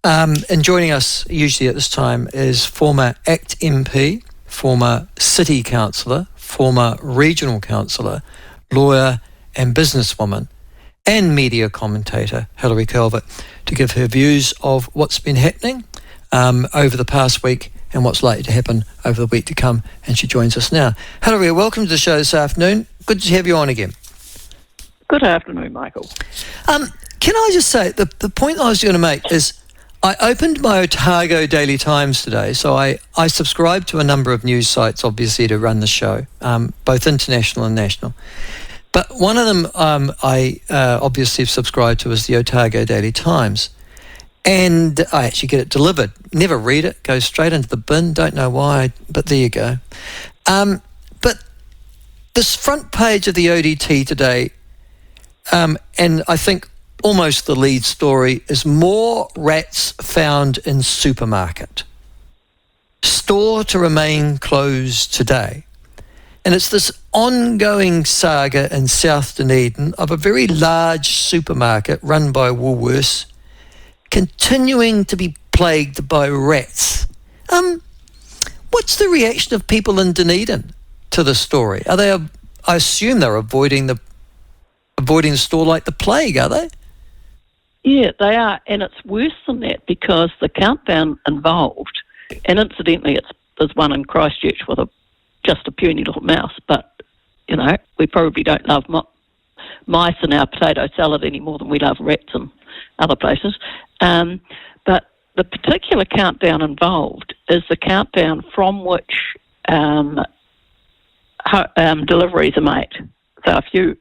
And joining us usually at this time is former ACT MP, former City Councillor, former Regional Councillor, lawyer and businesswoman, and media commentator Hilary Calvert, to give her views of what's been happening over the past week and what's likely to happen over the week to come. And she joins us now. Hilary, welcome to the show this afternoon. Good to have you on again. Good afternoon, Michael. Can I just say, the point I was going to make is I opened my Otago Daily Times today, so I subscribe to a number of news sites, obviously, to run the show, both international and national. But one of them I obviously subscribe to is the Otago Daily Times. And I actually get it delivered. Never read it, goes straight into the bin, don't know why, but there you go. But this front page of the ODT today, and I think almost the lead story, is more rats found in supermarket. Store to remain closed today. And it's this ongoing saga in South Dunedin of a very large supermarket run by Woolworths continuing to be plagued by rats. What's the reaction of people in Dunedin to the story? Are they? I assume they're avoiding the store like the plague, are they? Yeah, they are, and it's worse than that because the countdown involved, and incidentally, there's one in Christchurch with just a puny little mouse, but, you know, we probably don't love mice in our potato salad any more than we love rats in other places. But the particular countdown involved is the countdown from which deliveries are made. So if you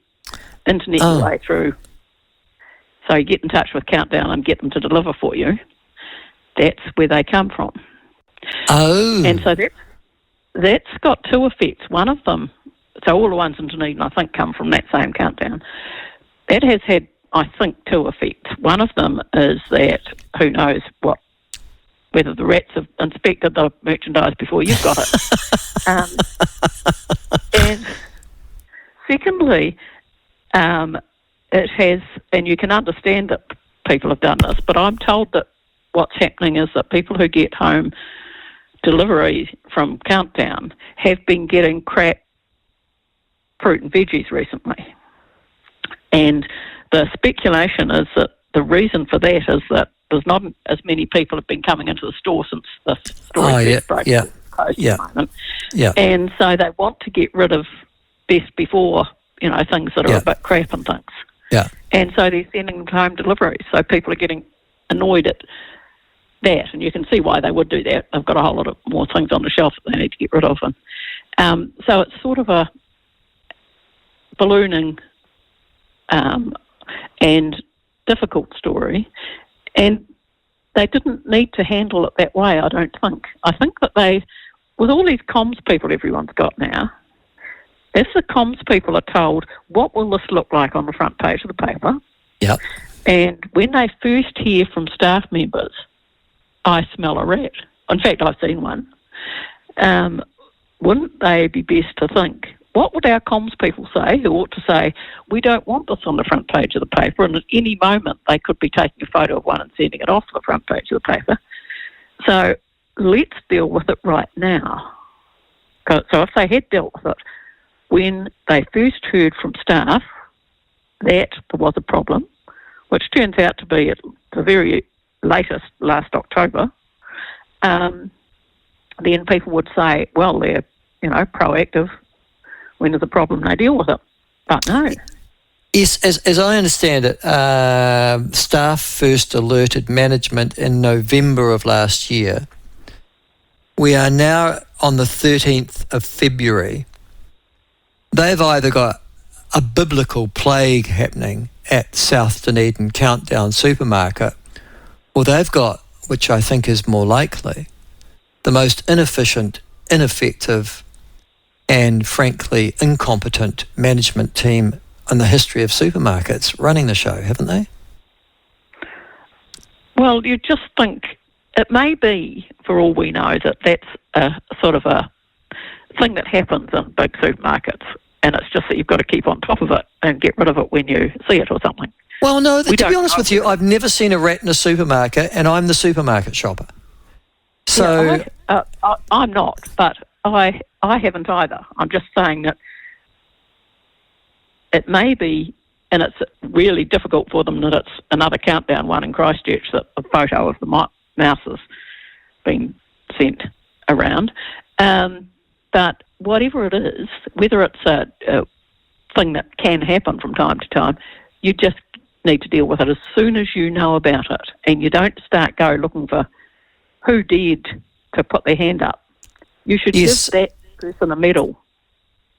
internet your way through, so you get in touch with Countdown and get them to deliver for you, that's where they come from. Oh. And so that's got two effects. One of them, so all the ones in Dunedin, I think, come from that same countdown. That has had, I think, two effects. One of them is that who knows whether the rats have inspected the merchandise before you've got it. And secondly, it has, and you can understand that people have done this, but I'm told that what's happening is that people who get home delivery from Countdown have been getting crap fruit and veggies recently. And the speculation is that the reason for that is that there's not as many people have been coming into the store since the story closed at the moment. Yeah. And so they want to get rid of best before, you know, things that are a bit crap and things. Yeah. And so they're sending them home deliveries. So people are getting annoyed at that, and you can see why they would do that. They've got a whole lot of more things on the shelf that they need to get rid of. And so it's sort of a ballooning and difficult story, and they didn't need to handle it that way, I don't think. I think that with all these comms people everyone's got now, if the comms people are told, what will this look like on the front page of the paper? Yep. And when they first hear from staff members, I smell a rat. In fact, I've seen one. Wouldn't they be best to think, what would our comms people say, who ought to say, we don't want this on the front page of the paper, and at any moment they could be taking a photo of one and sending it off to the front page of the paper. So let's deal with it right now. So if they had dealt with it when they first heard from staff that there was a problem, which turns out to be at the very latest last October, then people would say, well, they're, you know, proactive. When there's a problem, they deal with it. But no. Yes, as I understand it, staff first alerted management in November of last year. We are now on the 13th of February. They've either got a biblical plague happening at South Dunedin Countdown Supermarket, or they've got, which I think is more likely, the most inefficient, ineffective, and frankly incompetent management team in the history of supermarkets running the show, haven't they? Well, you just think it may be, for all we know, that that's a sort of a thing that happens in big supermarkets, and it's just that you've got to keep on top of it and get rid of it when you see it or something. Well, no, to be don't honest know. with you, I've never seen a rat in a supermarket, and I'm the supermarket shopper. So I'm not, but I haven't either. I'm just saying that it may be, and it's really difficult for them that it's another countdown one in Christchurch, that a photo of the mouse has been sent around. But whatever it is, whether it's a thing that can happen from time to time, you just need to deal with it as soon as you know about it, and you don't go looking for who dared to put their hand up. You should give that person a medal.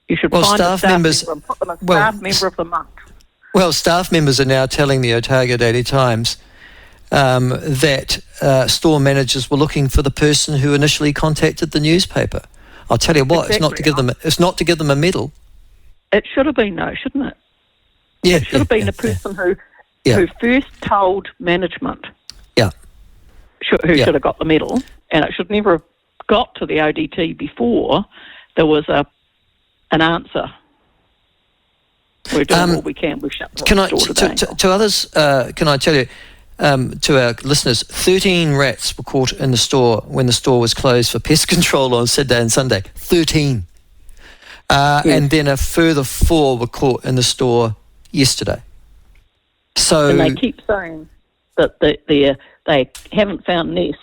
You should find a staff member and put them as staff member of the month. Well, staff members are now telling the Otago Daily Times that store managers were looking for the person who initially contacted the newspaper. I'll tell you what, it's not to give them a medal. It should have been, though, shouldn't it? Yeah, it should have been the person who first told management. Yeah. Who should have got the medal, and it should never have got to the ODT before there was an answer. We're doing all we can. We shut the store today. To others, can I tell you, to our listeners, 13 rats were caught in the store when the store was closed for pest control on Saturday and Sunday. 13. And then a further 4 were caught in the store yesterday. So, and they keep saying that they haven't found nests.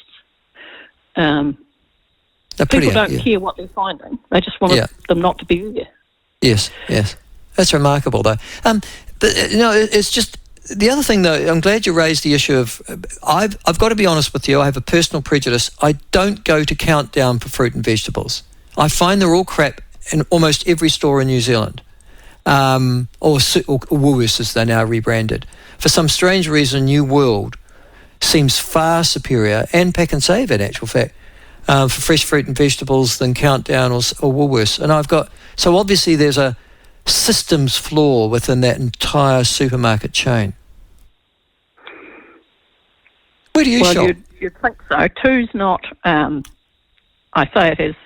People don't care what they're finding. They just want them not to be there. Yes. That's remarkable, though. But it's just the other thing, though. I'm glad you raised the issue of. I've got to be honest with you. I have a personal prejudice. I don't go to Countdown for fruit and vegetables. I find they're all crap in almost every store in New Zealand, or Woolworths as they're now rebranded. For some strange reason, New World seems far superior, and Pack and Save in actual fact, for fresh fruit and vegetables than Countdown or Woolworths. And so obviously there's a systems flaw within that entire supermarket chain. Where do you shop? You'd think so. Two's not, I say it as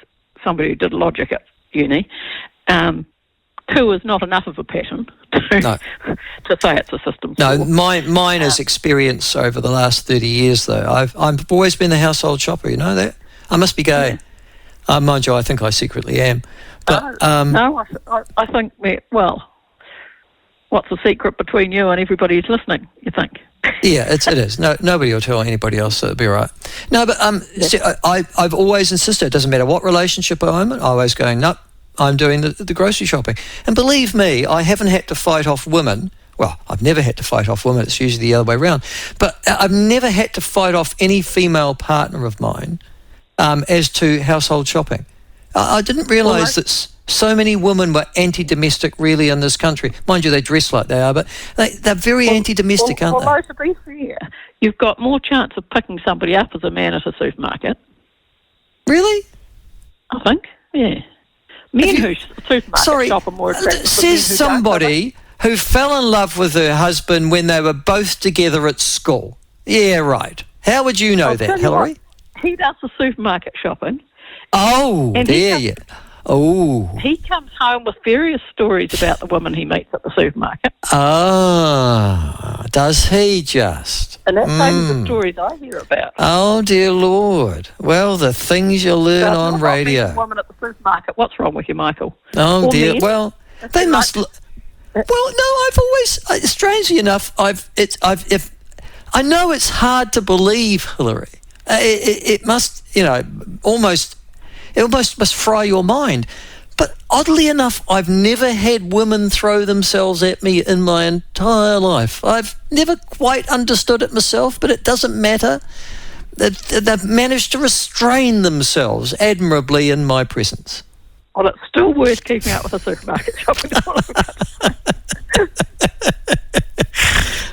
somebody who did logic at uni, 2 is not enough of a pattern to say it's a system flaw. No, mine is experience over the last 30 years, though. I've always been the household shopper, you know that? I must be gay. Yeah. Mind you, I think I secretly am. But, no, I think, what's the secret between you and everybody who's listening, you think? Yeah, it is. No, nobody will tell anybody else, so it'll be all right. No, but see, I've always insisted, it doesn't matter what relationship I'm in, I'm always going, nope, I'm doing the grocery shopping. And believe me, I haven't had to fight off women. Well, I've never had to fight off women. It's usually the other way around. But I've never had to fight off any female partner of mine as to household shopping. I didn't realise that so many women were anti-domestic really in this country. Mind you, they dress like they are, but they're very anti-domestic, aren't they? Well, to be fair, you've got more chance of picking somebody up as a man at a supermarket. Really? I think, yeah. Men who supermarket shop are more attractive. Says somebody who fell in love with her husband when they were both together at school. Yeah, right. How would you know that, Hilary? He does the supermarket shopping. Oh, there you. Oh. He comes home with various stories about the women he meets at the supermarket. Ah, does he just? And that's only the stories I hear about. Oh, dear Lord. Well, the things you learn on radio. Woman at the supermarket. What's wrong with you, Michael? Oh, dear. Men. Well, they must. Well, no, I've always. Strangely enough, I know it's hard to believe, Hilary. It must, almost must fry your mind. But oddly enough, I've never had women throw themselves at me in my entire life. I've never quite understood it myself, but it doesn't matter. They've managed to restrain themselves admirably in my presence. Well, it's still worth keeping up with a supermarket shopping.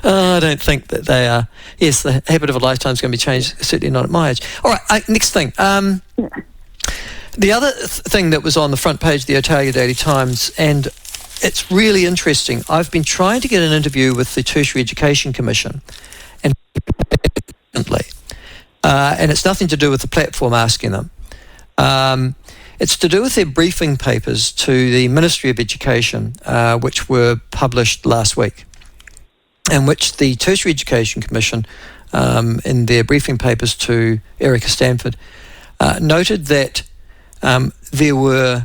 I don't think that they are. Yes, the habit of a lifetime is going to be changed, certainly not at my age. All right, next thing. The other thing that was on the front page of the Otago Daily Times, and it's really interesting, I've been trying to get an interview with the Tertiary Education Commission, and it's nothing to do with the platform asking them. It's to do with their briefing papers to the Ministry of Education, which were published last week. in which the Tertiary Education Commission, in their briefing papers to Erica Stanford, noted that there were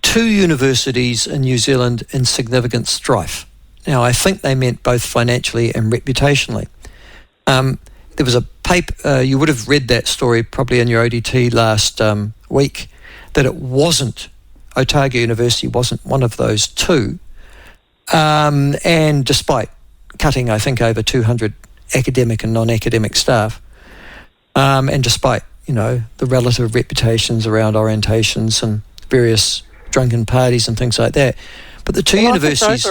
2 universities in New Zealand in significant strife. Now, I think they meant both financially and reputationally. There was a paper, you would have read that story probably in your ODT last week, that it wasn't, Otago University wasn't one of those 2. And despite cutting, I think, over 200 academic and non-academic staff, and despite, the relative reputations around orientations and various drunken parties and things like that. But the 2 universities...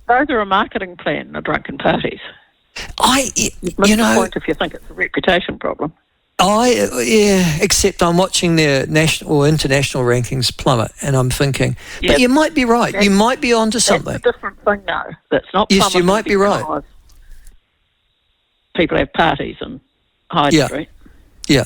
Those are a marketing plan, the drunken parties. The point if you think it's a reputation problem. Except I'm watching their national or international rankings plummet, and I'm thinking, but you might be right. You might be onto something. That's a different thing, though. That's not. Yes, you might be right. People have parties in High Street. Yeah.